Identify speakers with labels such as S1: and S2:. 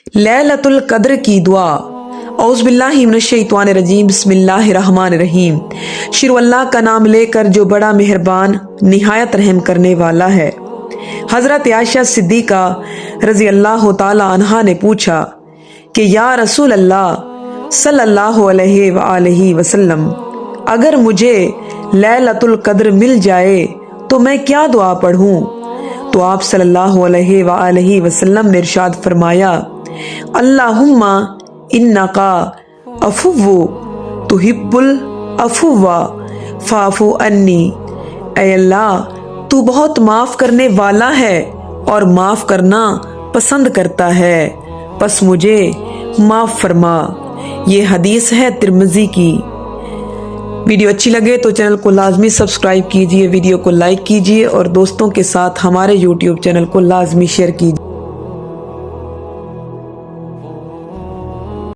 S1: लैलतुल कद्र की दुआ। औज़ बिल्लाहि मिनश शैतानिर रजीम, बिस्मिल्लाहिर रहमानिर रहीम। शुरू अल्लाह का नाम लेकर जो बड़ा मेहरबान निहायत रहम करने वाला है। हजरत आयशा सिद्दीका रजी अल्लाह तआला अन्हा ने पूछा कि या रसूल अल्लाह सल्लल्लाहु अलैहि वसल्लम, अगर मुझे लैलतुल कद्र मिल जाए तो मैं क्या दुआ पढ़ूं? तो आप सल्लल्लाहु अलैहि वसल्लम ने इरशाद फरमाया, अल्लाहुम्मा इन्नका अफुव्वु तुहिब्बुल अफुव्वा फाफु अन्नी। ऐ अल्लाह, तू बहुत माफ करने वाला है और माफ करना पसंद करता है, बस मुझे माफ फरमा। ये हदीस है तिरमिजी की। वीडियो अच्छी लगे तो चैनल को लाजमी सब्सक्राइब कीजिए, वीडियो को लाइक कीजिए और दोस्तों के साथ हमारे YouTube चैनल को लाजमी शेयर कीजिए।